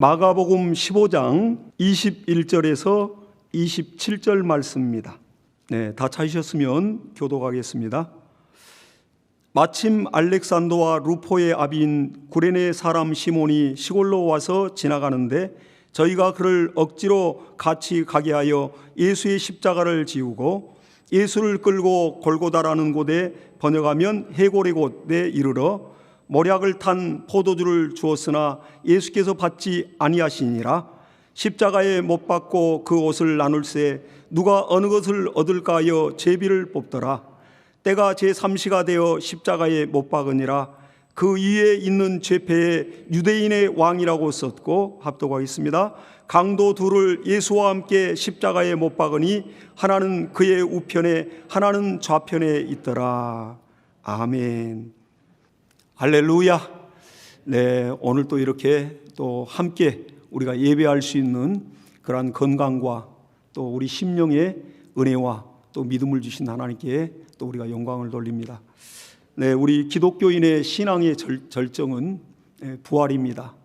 마가복음 15장 21절에서 27절 말씀입니다. 다 찾으셨으면 교독하겠습니다. 마침 알렉산더와 루포의 아비인 구레네 사람 시몬이 시골로 와서 지나가는데 저희가 그를 억지로 같이 가게 하여 예수의 십자가를 지우고 예수를 끌고 골고다라는 곳에 번역하면 해골의 곳에 이르러 모략을 탄 포도주를 주었으나 예수께서 받지 아니하시니라. 십자가에 못 박고 그 옷을 나눌새 누가 어느 것을 얻을까 하여 제비를 뽑더라. 때가 제3시가 되어 십자가에 못 박으니라. 그 위에 있는 죄패에 유대인의 왕이라고 썼고, 합독하겠습니다. 강도 둘을 예수와 함께 십자가에 못 박으니 하나는 그의 우편에 하나는 좌편에 있더라. 아멘. 할렐루야. 오늘 또 이렇게 또 함께 우리가 예배할 수 있는 그러한 건강과 또 우리 심령의 은혜와 또 믿음을 주신 하나님께 또 우리가 영광을 돌립니다. 우리 기독교인의 신앙의 절정은 부활입니다.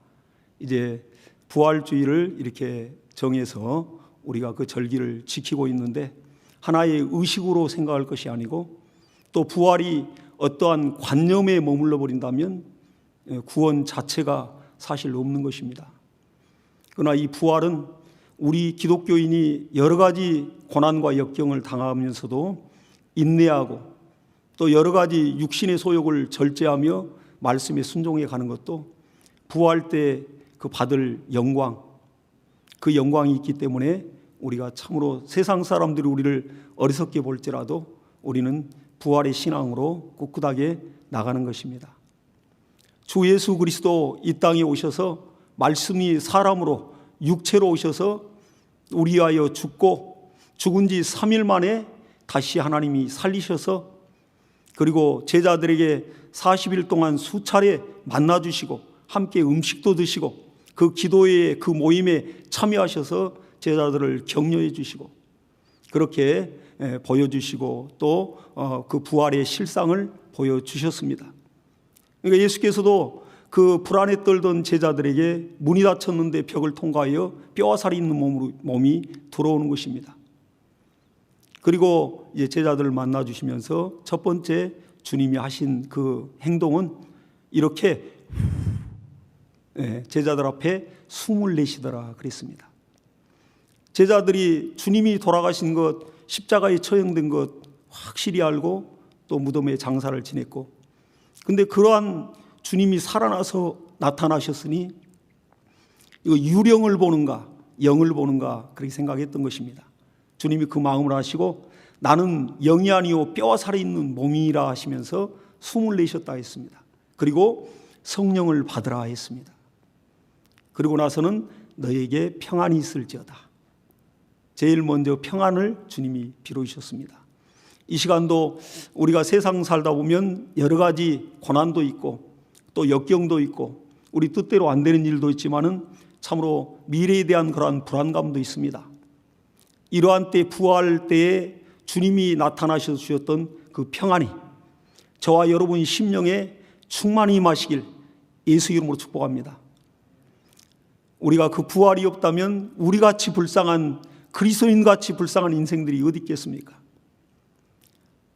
이제 부활주의를 이렇게 정해서 우리가 그 절기를 지키고 있는데, 하나의 의식으로 생각할 것이 아니고 또 부활이 어떠한 관념에 머물러 버린다면 구원 자체가 사실 없는 것입니다. 그러나 이 부활은 우리 기독교인이 여러 가지 고난과 역경을 당하면서도 인내하고 또 여러 가지 육신의 소욕을 절제하며 말씀에 순종해 가는 것도 부활 때 그 받을 영광, 그 영광이 있기 때문에 우리가 참으로 세상 사람들이 우리를 어리석게 볼지라도 우리는 부활의 신앙으로 꿋꿋하게 나가는 것입니다. 주 예수 그리스도 이 땅에 오셔서 말씀이 사람으로 육체로 오셔서 우리 위하여 죽고 죽은 지 3일 만에 다시 하나님이 살리셔서, 그리고 제자들에게 40일 동안 수차례 만나주시고 함께 음식도 드시고 그 기도회 그 모임에 참여하셔서 제자들을 격려해 주시고 그렇게 보여주시고 또 그 부활의 실상을 보여주셨습니다. 그러니까 예수께서도 그 불안에 떨던 제자들에게 문이 닫혔는데 벽을 통과하여 뼈와 살이 있는 몸이 들어오는 것입니다. 그리고 이제 제자들을 만나 주시면서 첫 번째 주님이 하신 그 행동은 이렇게 제자들 앞에 숨을 내쉬더라 그랬습니다. 제자들이 주님이 돌아가신 것, 십자가에 처형된 것 확실히 알고 또 무덤에 장사를 지냈고, 근데 그러한 주님이 살아나서 나타나셨으니 이거 유령을 보는가 영을 보는가 그렇게 생각했던 것입니다. 주님이 그 마음을 하시고 나는 영이 아니요 뼈와 살이 있는 몸이라 하시면서 숨을 내셨다 했습니다. 그리고 성령을 받으라 했습니다. 그리고 나서는 너에게 평안이 있을지어다. 제일 먼저 평안을 주님이 빌어주셨습니다. 이 시간도 우리가 세상 살다 보면 여러 가지 고난도 있고 또 역경도 있고 우리 뜻대로 안 되는 일도 있지만은 참으로 미래에 대한 그러한 불안감도 있습니다. 이러한 때 부활 때에 주님이 나타나셔서 주셨던 그 평안이 저와 여러분 심령에 충만히 임하시길 예수 이름으로 축복합니다. 우리가 그 부활이 없다면 우리같이 불쌍한 그리스도인같이 불쌍한 인생들이 어디 있겠습니까?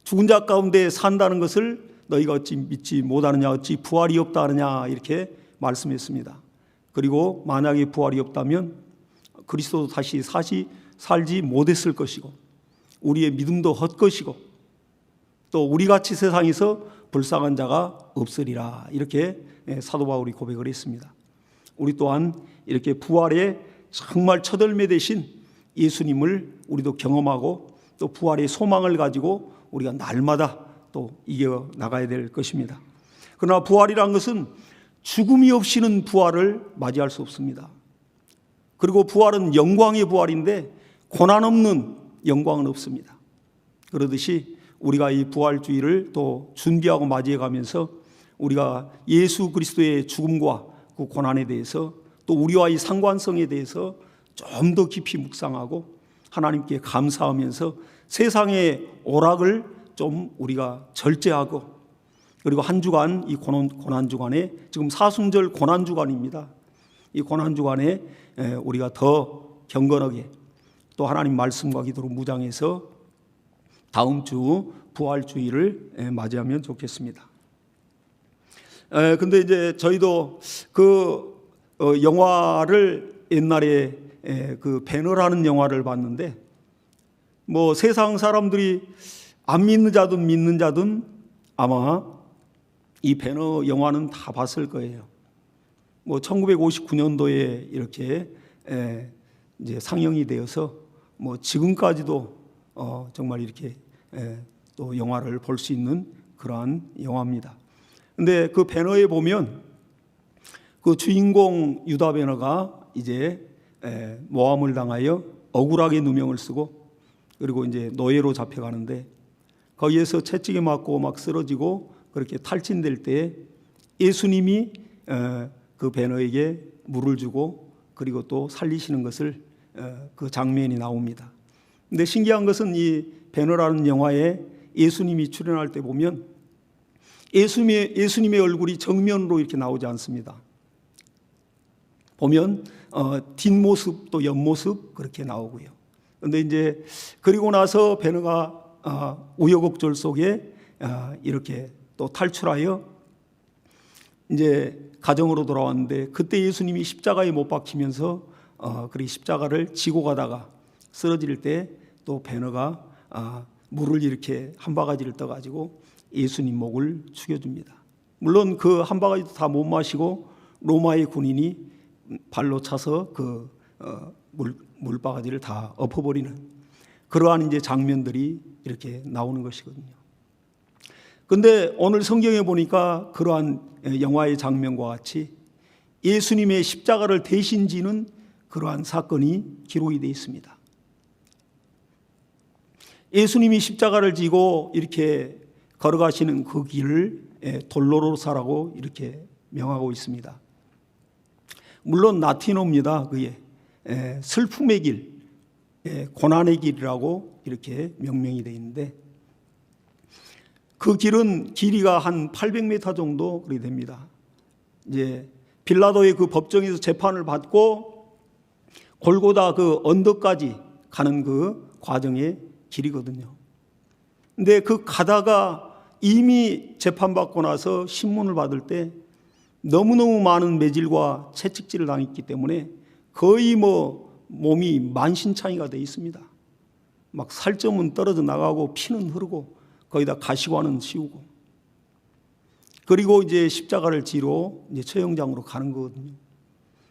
죽은 자 가운데 산다는 것을 너희가 어찌 믿지 못하느냐, 어찌 부활이 없다 하느냐 이렇게 말씀했습니다. 그리고 만약에 부활이 없다면 그리스도도 다시 살지 못했을 것이고 우리의 믿음도 헛것이고 또 우리같이 세상에서 불쌍한 자가 없으리라 이렇게 사도 바울이 고백을 했습니다. 우리 또한 이렇게 부활의 정말 첫 열매 되신 예수님을 우리도 경험하고 또 부활의 소망을 가지고 우리가 날마다 또 이겨 나가야 될 것입니다. 그러나 부활이란 것은 죽음이 없이는 부활을 맞이할 수 없습니다. 그리고 부활은 영광의 부활인데 고난 없는 영광은 없습니다. 그러듯이 우리가 이 부활주의를 또 준비하고 맞이해 가면서 우리가 예수 그리스도의 죽음과 그 고난에 대해서 또 우리와의 상관성에 대해서 좀 더 깊이 묵상하고 하나님께 감사하면서 세상의 오락을 좀 우리가 절제하고, 그리고 한 주간 이 고난 주간에 지금 사순절 고난 주간입니다. 이 고난 주간에 우리가 더 경건하게 또 하나님 말씀과 기도로 무장해서 다음 주 부활주의를 맞이하면 좋겠습니다. 근데 이제 저희도 그 영화를 옛날에 그 배너라는 영화를 봤는데, 뭐 세상 사람들이 안 믿는 자든 믿는 자든 아마 이 배너 영화는 다 봤을 거예요. 뭐 1959년도에 이렇게 이제 상영이 되어서 뭐 지금까지도 정말 이렇게 또 영화를 볼 수 있는 그러한 영화입니다. 근데 그 배너에 보면 그 주인공 유다 배너가 이제 모함을 당하여 억울하게 누명을 쓰고 그리고 이제 노예로 잡혀가는데, 거기에서 채찍에 맞고 막 쓰러지고 그렇게 탈진될 때 예수님이 그 배너에게 물을 주고 그리고 또 살리시는 것을 그 장면이 나옵니다. 근데 신기한 것은 이 배너라는 영화에 예수님이 출연할 때 보면 예수님의 얼굴이 정면으로 이렇게 나오지 않습니다. 보면 뒷모습 또 옆모습 그렇게 나오고요. 그런데 이제 그리고 나서 배너가 우여곡절 속에 이렇게 또 탈출하여 이제 가정으로 돌아왔는데, 그때 예수님이 십자가에 못 박히면서 그렇게 십자가를 지고 가다가 쓰러질 때 또 배너가 물을 이렇게 한 바가지를 떠가지고 예수님 목을 죽여줍니다. 물론 그 한 바가지도 다 못 마시고 로마의 군인이 발로 차서 그 물바가지를 다 엎어버리는 그러한 이제 장면들이 이렇게 나오는 것이거든요. 그런데 오늘 성경에 보니까 그러한 영화의 장면과 같이 예수님의 십자가를 대신 지는 그러한 사건이 기록이 되어 있습니다. 예수님이 십자가를 지고 이렇게 걸어가시는 그 길을 돌로로사라고 이렇게 명하고 있습니다. 물론 라틴어입니다. 그게 슬픔의 길, 고난의 길이라고 이렇게 명명이 되어 있는데, 그 길은 길이가 한 800m 정도 그렇게 됩니다. 이제 빌라도의 그 법정에서 재판을 받고 골고다 그 언덕까지 가는 그 과정의 길이거든요. 근데 그 가다가 이미 재판받고 나서 신문을 받을 때 너무너무 많은 매질과 채찍질을 당했기 때문에 거의 뭐 몸이 만신창이가 되어 있습니다. 막 살점은 떨어져 나가고 피는 흐르고 거기다 가시관은 씌우고, 그리고 이제 십자가를 지러 이제 처형장으로 가는 거거든요.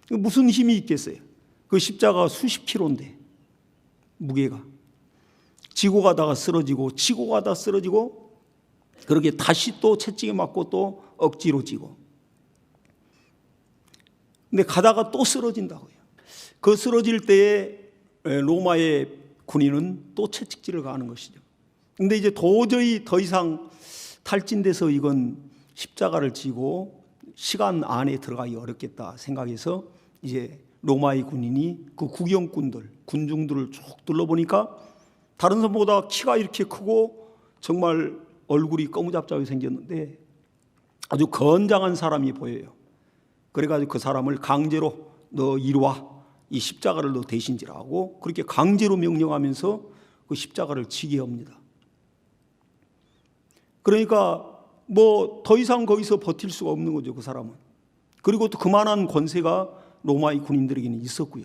무슨 힘이 있겠어요? 그 십자가 수십 킬로인데 무게가, 지고 가다가 쓰러지고 지고 가다 쓰러지고 그렇게 다시 또 채찍에 맞고 또 억지로 지고, 근데 가다가 또 쓰러진다고요. 그 쓰러질 때에 로마의 군인은 또 채찍질을 가하는 것이죠. 근데 이제 도저히 더 이상 탈진돼서 이건 십자가를 지고 시간 안에 들어가기 어렵겠다 생각해서 이제 로마의 군인이 그 구경꾼들, 군중들을 쭉 둘러보니까 다른 사람보다 키가 이렇게 크고 정말 얼굴이 거무잡잡하게 생겼는데 아주 건장한 사람이 보여요. 그래가지고 그 사람을 강제로 너 이리 와, 이 십자가를 너 대신 지라고 그렇게 강제로 명령하면서 그 십자가를 지게 합니다. 그러니까 뭐 더 이상 거기서 버틸 수가 없는 거죠, 그 사람은. 그리고 또 그만한 권세가 로마의 군인들에게는 있었고요.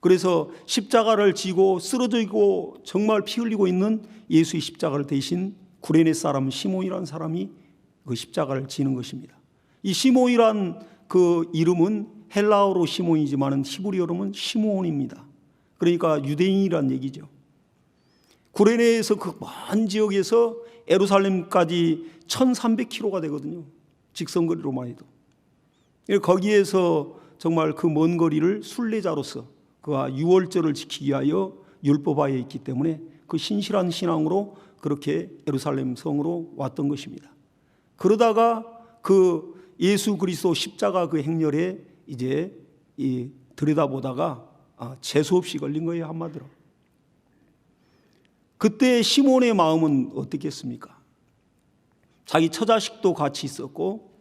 그래서 십자가를 지고 쓰러져 있고 정말 피 흘리고 있는 예수의 십자가를 대신 구레네 사람 시몬이라는 사람이 그 십자가를 지는 것입니다. 이 시몬이란 그 이름은 헬라어로 시몬이지만 히브리어로는 시므온입니다. 그러니까 유대인이란 얘기죠. 구레네에서 그 먼 지역에서 예루살렘까지 1300km가 되거든요. 직선거리로만 해도. 거기에서 정말 그 먼 거리를 순례자로서 그가 유월절을 지키기 위하여 율법하에 있기 때문에 그 신실한 신앙으로 그렇게 예루살렘 성으로 왔던 것입니다. 그러다가 그 예수 그리스도 십자가 그 행렬에 이제 들여다보다가 재수없이 걸린 거예요, 한마디로. 그때 시몬의 마음은 어떻겠습니까? 자기 처자식도 같이 있었고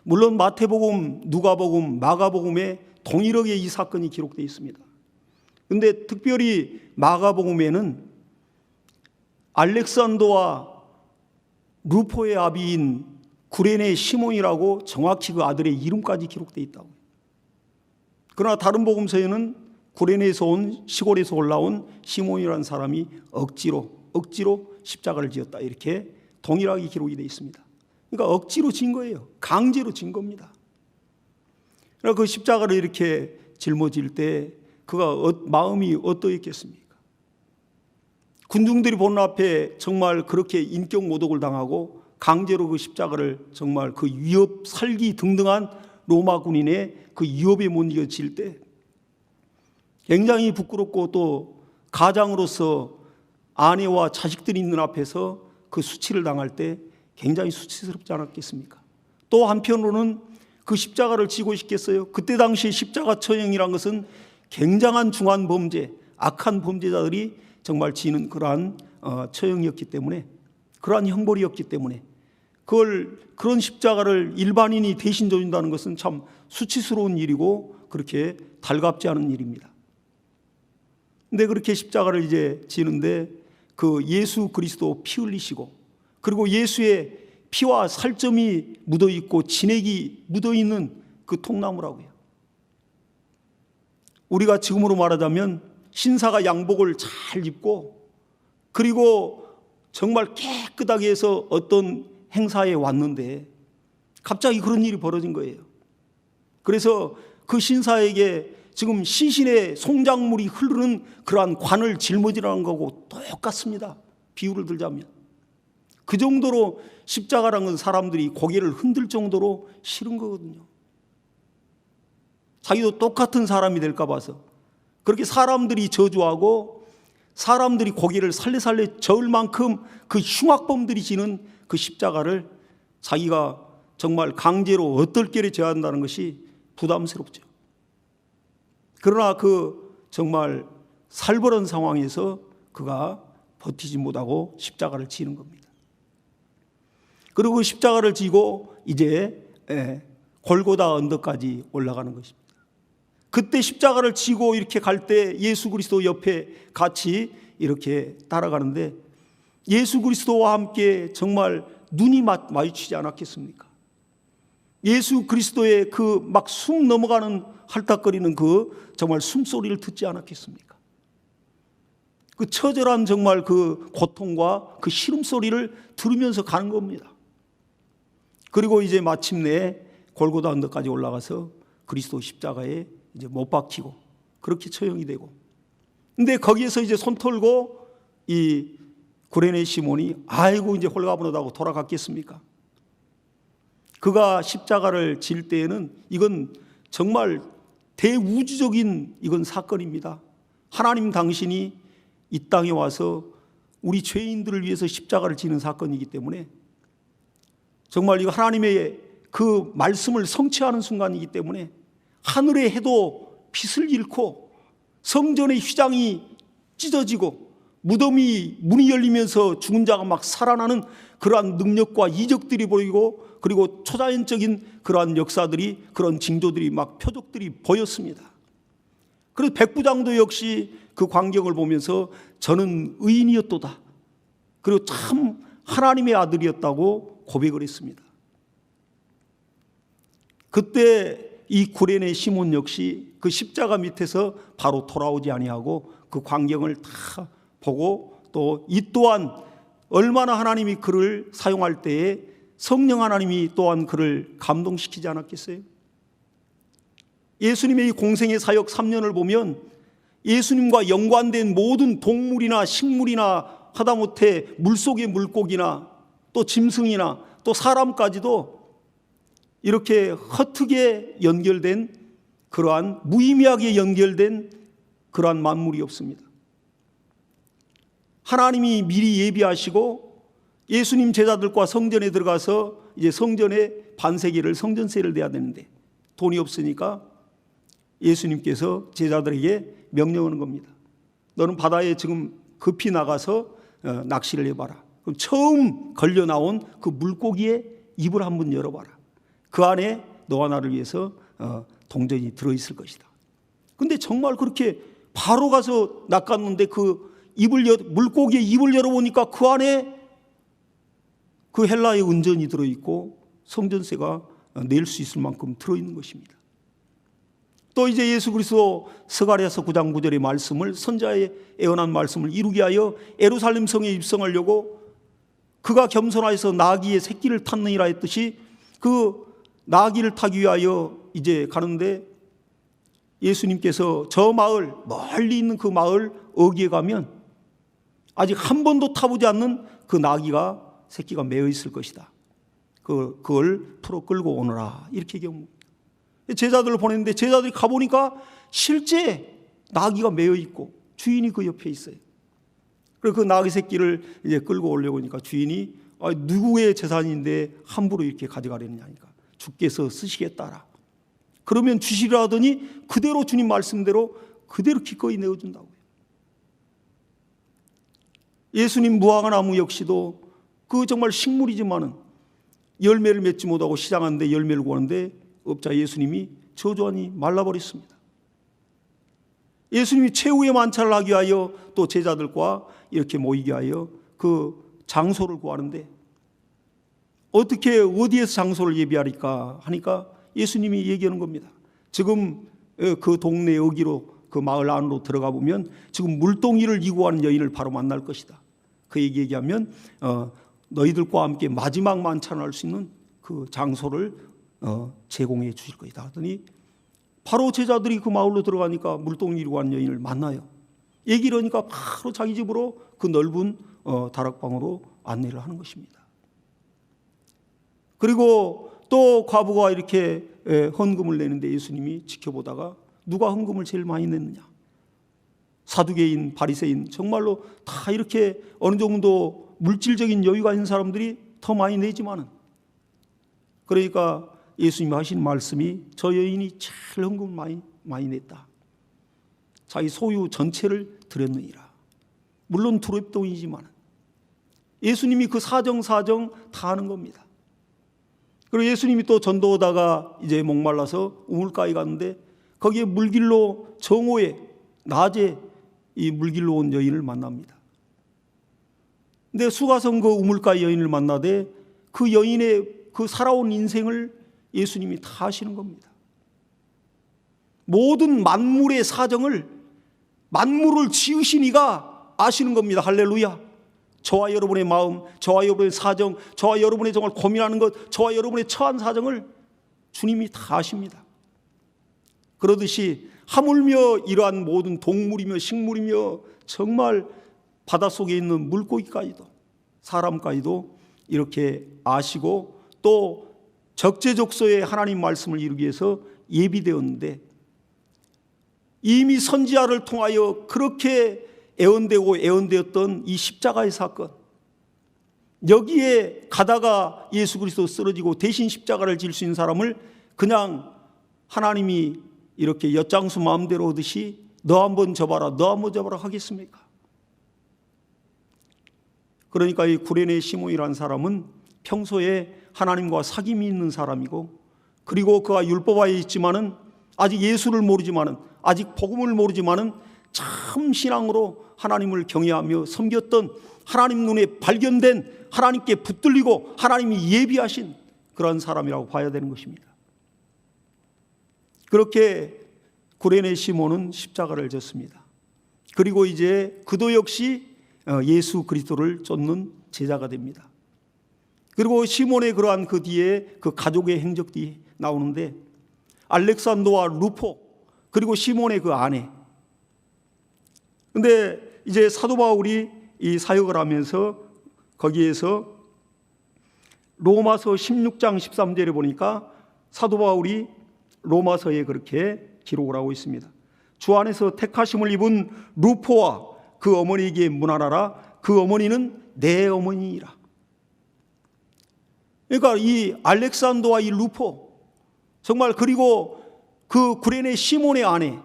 물론 마태복음, 누가복음, 마가복음에 동일하게 이 사건이 기록되어 있습니다. 그런데 특별히 마가복음에는 알렉산더와 루포의 아비인 구레네 시몬이라고 정확히 그 아들의 이름까지 기록되어 있다고. 그러나 다른 복음서에는 구레네에서 온, 시골에서 올라온 시몬이라는 사람이 억지로 십자가를 지었다, 이렇게 동일하게 기록이 되어 있습니다. 그러니까 억지로 진 거예요. 강제로 진 겁니다. 그러니까 그 십자가를 이렇게 짊어질 때 그가 마음이 어떠했겠습니까? 군중들이 보는 앞에 정말 그렇게 인격 모독을 당하고 강제로 그 십자가를 정말 그 위협, 살기 등등한 로마 군인의 그 위협에 못 이겨질 때 굉장히 부끄럽고 또 가장으로서 아내와 자식들이 있는 앞에서 그 수치를 당할 때 굉장히 수치스럽지 않았겠습니까? 또 한편으로는 그 십자가를 지고 싶겠어요? 그때 당시 십자가 처형이란 것은 굉장한 중한 범죄, 악한 범죄자들이 정말 지는 그러한 처형이었기 때문에, 그러한 형벌이었기 때문에 그런 십자가를 일반인이 대신 져준다는 것은 참 수치스러운 일이고 그렇게 달갑지 않은 일입니다. 근데 그렇게 십자가를 이제 지는데 그 예수 그리스도 피 흘리시고, 그리고 예수의 피와 살점이 묻어있고 진액이 묻어있는 그 통나무라고요. 우리가 지금으로 말하자면 신사가 양복을 잘 입고 그리고 정말 깨끗하게 해서 어떤 행사에 왔는데 갑자기 그런 일이 벌어진 거예요. 그래서 그 신사에게 지금 시신의 송장물이 흐르는 그러한 관을 짊어지라는 거고 똑같습니다. 비유를 들자면 그 정도로 십자가라는 건 사람들이 고개를 흔들 정도로 싫은 거거든요. 자기도 똑같은 사람이 될까 봐서 그렇게 사람들이 저주하고 사람들이 고개를 살레살레 저을 만큼 그 흉악범들이 지는 그 십자가를 자기가 정말 강제로 어떨결에 져야 한다는 것이 부담스럽죠. 그러나 그 정말 살벌한 상황에서 그가 버티지 못하고 십자가를 지는 겁니다. 그리고 그 십자가를 지고 이제 골고다 언덕까지 올라가는 것입니다. 그때 십자가를 지고 이렇게 갈 때 예수 그리스도 옆에 같이 이렇게 따라가는데 예수 그리스도와 함께 정말 눈이 마주치지 않았겠습니까? 예수 그리스도의 그 막 숨 넘어가는 할딱거리는 그 정말 숨소리를 듣지 않았겠습니까? 그 처절한 정말 그 고통과 그 시름소리를 들으면서 가는 겁니다. 그리고 이제 마침내 골고다 언덕까지 올라가서 그리스도 십자가에 이제 못 박히고 그렇게 처형이 되고, 근데 거기에서 이제 손 털고 이 구레네 시몬이 아이고 이제 홀가분하다고 돌아갔겠습니까? 그가 십자가를 질 때에는 이건 정말 대우주적인 이건 사건입니다. 하나님 당신이 이 땅에 와서 우리 죄인들을 위해서 십자가를 지는 사건이기 때문에 정말 이거 하나님의 그 말씀을 성취하는 순간이기 때문에 하늘의 해도 빛을 잃고 성전의 휘장이 찢어지고 무덤이 문이 열리면서 죽은 자가 막 살아나는 그러한 능력과 이적들이 보이고 그리고 초자연적인 그러한 역사들이 그런 징조들이 막 표적들이 보였습니다. 그래서 백부장도 역시 그 광경을 보면서 저는 의인이었도다. 그리고 참 하나님의 아들이었다고 고백을 했습니다. 그때 이 구레네 시몬 역시 그 십자가 밑에서 바로 돌아오지 아니하고 그 광경을 다 보고 또 이 또한 얼마나 하나님이 그를 사용할 때에 성령 하나님이 또한 그를 감동시키지 않았겠어요? 예수님의 이 공생의 사역 3년을 보면 예수님과 연관된 모든 동물이나 식물이나 하다못해 물속의 물고기나 또 짐승이나 또 사람까지도 이렇게 헛되게 연결된 그러한 무의미하게 연결된 그러한 만물이 없습니다. 하나님이 미리 예비하시고 예수님 제자들과 성전에 들어가서 이제 성전에 반세기를 성전세를 내야 되는데 돈이 없으니까 예수님께서 제자들에게 명령하는 겁니다. 너는 바다에 지금 급히 나가서 낚시를 해봐라. 그럼 처음 걸려 나온 그 물고기의 입을 한번 열어봐라. 그 안에 너와 나를 위해서 동전이 들어있을 것이다. 근데 정말 그렇게 바로 가서 낚았는데 그 물고기의 입을 열어보니까 그 안에 그 헬라의 은전이 들어있고 성전세가 낼 수 있을 만큼 들어있는 것입니다. 또 이제 예수 그리스도 스가랴서 9장 9절의 말씀을, 선자의 예언한 말씀을 이루게 하여 예루살렘 성에 입성하려고 그가 겸손하여서 나귀의 새끼를 탔느니라 했듯이 그 나귀를 타기 위하여 이제 가는데, 예수님께서 저 마을, 멀리 있는 그 마을 어귀에 가면 아직 한 번도 타보지 않는 그 나귀가 새끼가 매어 있을 것이다. 그걸 풀어 끌고 오너라, 이렇게 얘기합니다. 제자들을 보냈는데 제자들이 가보니까 실제 나귀가 매어 있고 주인이 그 옆에 있어요. 그리고 그 나귀 새끼를 이제 끌고 오려고 하니까 주인이 누구의 재산인데 함부로 이렇게 가져가려느냐 하니까 주께서 쓰시겠다라. 그러면 주시려 하더니 그대로 주님 말씀대로 그대로 기꺼이 내어준다고요. 예수님 무화과나무 역시도 그 정말 식물이지만은 열매를 맺지 못하고 시장하는데 열매를 구하는데 없자 예수님이 저주하니 말라버렸습니다. 예수님이 최후의 만찬을 하기 위하여 또 제자들과 이렇게 모이게 하여 그 장소를 구하는데 어떻게 어디에서 장소를 예비하리까 하니까 예수님이 얘기하는 겁니다. 지금 그 동네 여기로 그 마을 안으로 들어가 보면 지금 물동이를 이고 하는 여인을 바로 만날 것이다. 그 얘기하면 너희들과 함께 마지막 만찬을 할 수 있는 그 장소를 제공해 주실 것이다 하더니 바로 제자들이 그 마을로 들어가니까 물동이 이고 하는 여인을 만나요. 얘기를 하니까 바로 자기 집으로 그 넓은 다락방으로 안내를 하는 것입니다. 그리고 또 과부가 이렇게 헌금을 내는데 예수님이 지켜보다가 누가 헌금을 제일 많이 냈느냐? 사두개인, 바리새인, 정말로 다 이렇게 어느 정도 물질적인 여유가 있는 사람들이 더 많이 내지만은, 그러니까 예수님이 하신 말씀이 저 여인이 제일 헌금을 많이 냈다. 자기 소유 전체를 드렸느니라. 물론 두렵동이지만 예수님이 그 사정 다 하는 겁니다. 그리고 예수님이 또 전도하다가 이제 목말라서 우물가에 갔는데 거기에 물길로 정오에 낮에 이 물길로 온 여인을 만납니다. 근데 수가성 그 우물가 여인을 만나되 그 여인의 그 살아온 인생을 예수님이 다 아시는 겁니다. 모든 만물의 사정을, 만물을 지으신 이가 아시는 겁니다. 할렐루야. 저와 여러분의 마음, 저와 여러분의 사정, 저와 여러분의 정말 고민하는 것, 저와 여러분의 처한 사정을 주님이 다 아십니다. 그러듯이 하물며 이러한 모든 동물이며 식물이며 정말 바닷속에 있는 물고기까지도 사람까지도 이렇게 아시고 또 적재적소에 하나님 말씀을 이루기 위해서 예비되었는데, 이미 선지자를 통하여 그렇게 애언되었던 이 십자가의 사건, 여기에 가다가 예수 그리스도 쓰러지고 대신 십자가를 질 수 있는 사람을 그냥 하나님이 이렇게 엿장수 마음대로 하듯이 너 한번 접어라, 너 한번 접어라 하겠습니까? 그러니까 이 구레네 시몬이라는 사람은 평소에 하나님과 사귐이 있는 사람이고, 그리고 그가 율법하에 있지만은 아직 예수를 모르지만은, 아직 복음을 모르지만은 참 신앙으로 하나님을 경외하며 섬겼던, 하나님 눈에 발견된, 하나님께 붙들리고 하나님이 예비하신 그런 사람이라고 봐야 되는 것입니다. 그렇게 구레네 시몬은 십자가를 졌습니다. 그리고 이제 그도 역시 예수 그리스도를 쫓는 제자가 됩니다. 그리고 시몬의 그러한 그 뒤에 그 가족의 행적들이 나오는데, 알렉산더와 루포, 그리고 시몬의 그 아내. 근데 이제 사도 바울이 이 사역을 하면서 거기에서 로마서 16장 13절에 보니까 사도 바울이 로마서에 그렇게 기록을 하고 있습니다. 주 안에서 택하심을 입은 루포와 그 어머니에게 문안하라. 그 어머니는 내 어머니이라. 그러니까 이 알렉산더와 이 루포, 정말, 그리고 그 구레네 시몬의 아내,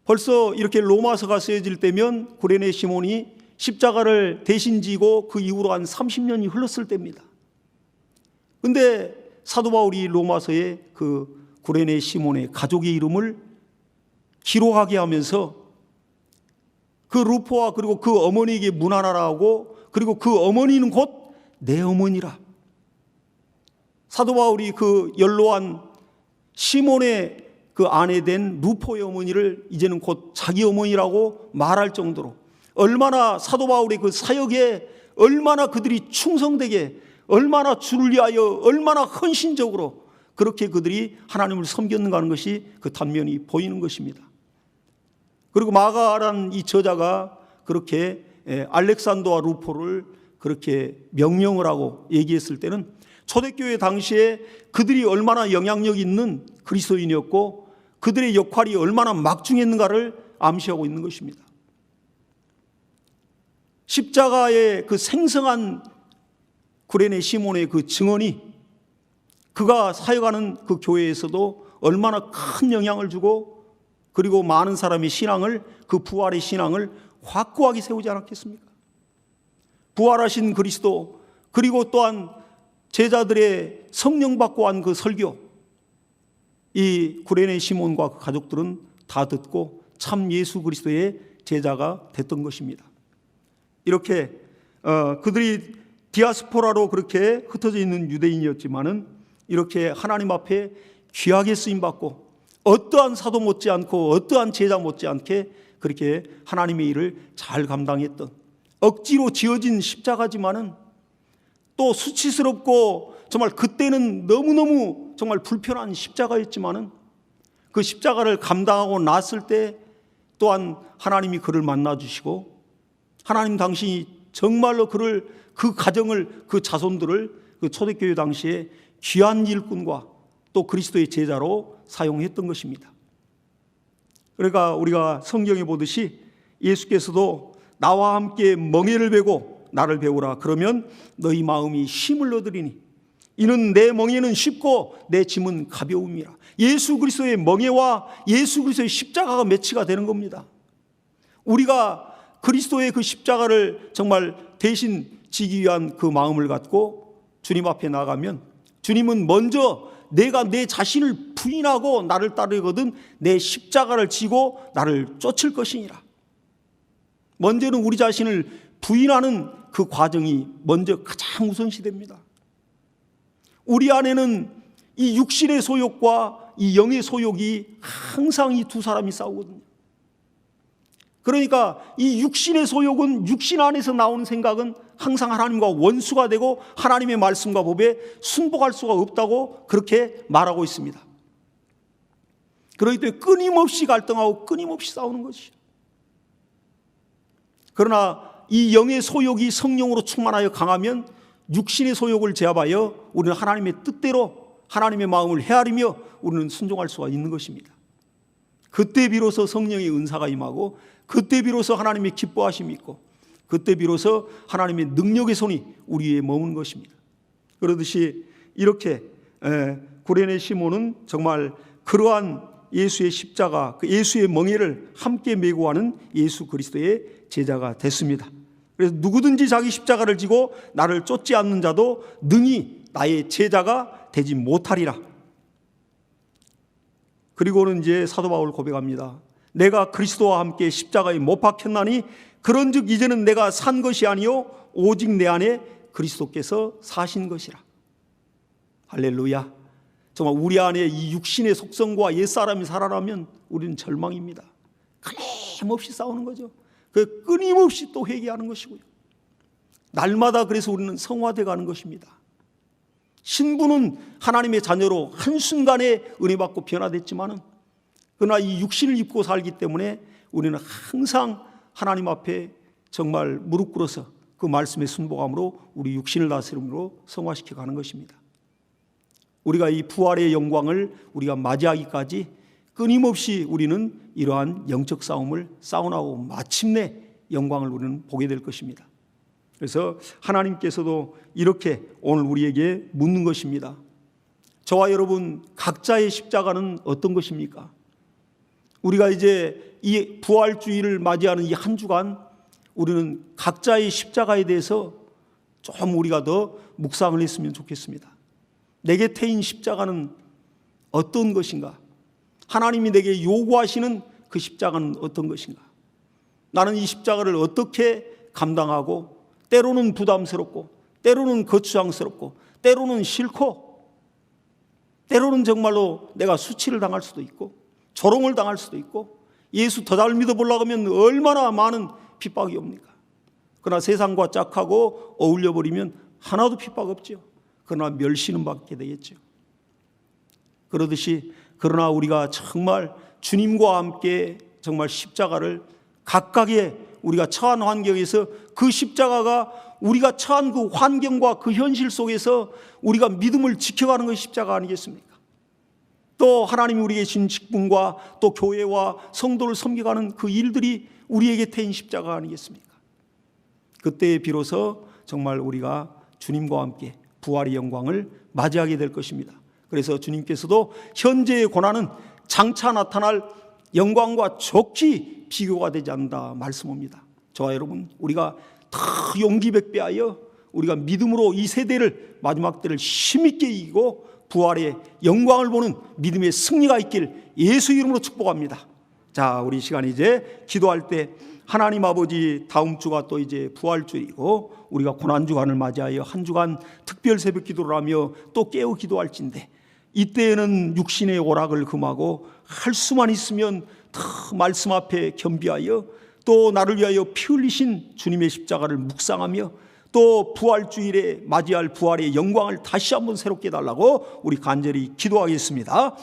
벌써 이렇게 로마서가 쓰여질 때면 구레네 시몬이 십자가를 대신 지고 그 이후로 한 30년이 흘렀을 때입니다. 근데 사도 바울이 로마서에 그 구레네 시몬의 가족의 이름을 기록하게 하면서 그 루포와 그리고 그 어머니에게 문안하라 하고, 그리고 그 어머니는 곧 내 어머니라. 사도 바울이 그 연로한 시몬의 그 아내 된 루포의 어머니를 이제는 곧 자기 어머니라고 말할 정도로 얼마나 사도 바울의 그 사역에 얼마나 그들이 충성되게, 얼마나 주를 위하여 얼마나 헌신적으로 그렇게 그들이 하나님을 섬겼는가 하는 것이 그 단면이 보이는 것입니다. 그리고 마가라는 이 저자가 그렇게 알렉산더와 루포를 그렇게 명령을 하고 얘기했을 때는 초대교회 당시에 그들이 얼마나 영향력 있는 그리스도인이었고 그들의 역할이 얼마나 막중했는가를 암시하고 있는 것입니다. 십자가의 그 생생한 구레네 시몬의 그 증언이 그가 사역하는 그 교회에서도 얼마나 큰 영향을 주고, 그리고 많은 사람의 신앙을, 그 부활의 신앙을 확고하게 세우지 않았겠습니까? 부활하신 그리스도, 그리고 또한 제자들의 성령 받고 한 그 설교, 이 구레네 시몬과 그 가족들은 다 듣고 참 예수 그리스도의 제자가 됐던 것입니다. 이렇게 그들이 디아스포라로 그렇게 흩어져 있는 유대인이었지만은 이렇게 하나님 앞에 귀하게 쓰임 받고 어떠한 사도 못지않고 어떠한 제자 못지않게 그렇게 하나님의 일을 잘 감당했던, 억지로 지어진 십자가지만은 또 수치스럽고 정말 그때는 너무너무 정말 불편한 십자가였지만은 그 십자가를 감당하고 났을 때 또한 하나님이 그를 만나주시고, 하나님 당신이 정말로 그를, 그 가정을, 그 자손들을 그 초대교회 당시에 귀한 일꾼과 또 그리스도의 제자로 사용했던 것입니다. 그러니까 우리가 성경에 보듯이 예수께서도 나와 함께 멍에를 베고 나를 배우라. 그러면 너희 마음이 힘을 얻으리니 이는 내 멍에는 쉽고 내 짐은 가벼움이라. 예수 그리스도의 멍에와 예수 그리스도의 십자가가 매치가 되는 겁니다. 우리가 그리스도의 그 십자가를 정말 대신 지기 위한 그 마음을 갖고 주님 앞에 나가면 주님은 먼저 내가 내 자신을 부인하고 나를 따르거든 내 십자가를 지고 나를 쫓을 것이니라. 먼저는 우리 자신을 부인하는 그 과정이 먼저 가장 우선시됩니다. 우리 안에는 이 육신의 소욕과 이 영의 소욕이 항상 이 두 사람이 싸우거든요. 그러니까 이 육신의 소욕은, 육신 안에서 나오는 생각은 항상 하나님과 원수가 되고 하나님의 말씀과 법에 순복할 수가 없다고 그렇게 말하고 있습니다. 그렇기 때문에 끊임없이 갈등하고 끊임없이 싸우는 것이죠. 그러나 이 영의 소욕이 성령으로 충만하여 강하면 육신의 소욕을 제압하여 우리는 하나님의 뜻대로 하나님의 마음을 헤아리며 우리는 순종할 수가 있는 것입니다. 그때 비로소 성령의 은사가 임하고, 그때 비로소 하나님의 기뻐하심이 있고, 그때 비로소 하나님의 능력의 손이 우리 위에 머무는 것입니다. 그러듯이 이렇게 구레네 시몬은 정말 그러한 예수의 십자가, 그 예수의 멍에를 함께 메고 가는 예수 그리스도의 제자가 됐습니다. 그래서 누구든지 자기 십자가를 지고 나를 쫓지 않는 자도 능히 나의 제자가 되지 못하리라. 그리고는 이제 사도 바울 고백합니다. 내가 그리스도와 함께 십자가에 못 박혔나니 그런즉 이제는 내가 산 것이 아니요 오직 내 안에 그리스도께서 사신 것이라. 할렐루야. 정말 우리 안에 이 육신의 속성과 옛사람이 살아나면 우리는 절망입니다. 끊임없이 싸우는 거죠. 그 끊임없이 또 회개하는 것이고요. 날마다 그래서 우리는 성화돼 가는 것입니다. 신부는 하나님의 자녀로 한순간에 은혜 받고 변화됐지만은, 그러나 이 육신을 입고 살기 때문에 우리는 항상 하나님 앞에 정말 무릎 꿇어서 그 말씀에 순복함으로 우리 육신을 다스림으로 성화시켜 가는 것입니다. 우리가 이 부활의 영광을 우리가 맞이하기까지 끊임없이 우리는 이러한 영적 싸움을 싸워나가고 마침내 영광을 우리는 보게 될 것입니다. 그래서 하나님께서도 이렇게 오늘 우리에게 묻는 것입니다. 저와 여러분 각자의 십자가는 어떤 것입니까? 우리가 이제 이 부활주의를 맞이하는 이 한 주간 우리는 각자의 십자가에 대해서 좀 우리가 더 묵상을 했으면 좋겠습니다. 내게 태인 십자가는 어떤 것인가? 하나님이 내게 요구하시는 그 십자가는 어떤 것인가? 나는 이 십자가를 어떻게 감당하고, 때로는 부담스럽고, 때로는 거추장스럽고, 때로는 싫고, 때로는 정말로 내가 수치를 당할 수도 있고, 조롱을 당할 수도 있고, 예수 더 잘 믿어보려고 하면 얼마나 많은 핍박이 옵니까? 그러나 세상과 짝하고 어울려버리면 하나도 핍박 없죠. 그러나 멸시는 받게 되겠죠. 그러듯이 그러나 우리가 정말 주님과 함께 정말 십자가를 각각의 우리가 처한 환경에서 그 십자가가 우리가 처한 그 환경과 그 현실 속에서 우리가 믿음을 지켜가는 것이 십자가 아니겠습니까? 또 하나님이 우리에게 준 직분과 또 교회와 성도를 섬겨가는 그 일들이 우리에게 태인 십자가 아니겠습니까? 그때 비로소 정말 우리가 주님과 함께 부활의 영광을 맞이하게 될 것입니다. 그래서 주님께서도 현재의 고난은 장차 나타날 영광과 적지 비교가 되지 않는다 말씀합니다. 저와 여러분, 우리가 더 용기 백배하여 우리가 믿음으로 이 세대를, 마지막 때를 힘있게 이기고 부활의 영광을 보는 믿음의 승리가 있길 예수 이름으로 축복합니다. 자, 우리 시간 이제 기도할 때 하나님 아버지, 다음 주가 또 이제 부활주이고 우리가 고난주간을 맞이하여 한 주간 특별 새벽 기도를 하며 또 깨어 기도할진데, 이때에는 육신의 오락을 금하고 할 수만 있으면 더 말씀 앞에 겸비하여 또 나를 위하여 피 흘리신 주님의 십자가를 묵상하며 또 부활주일에 맞이할 부활의 영광을 다시 한번 새롭게 해달라고 우리 간절히 기도하겠습니다.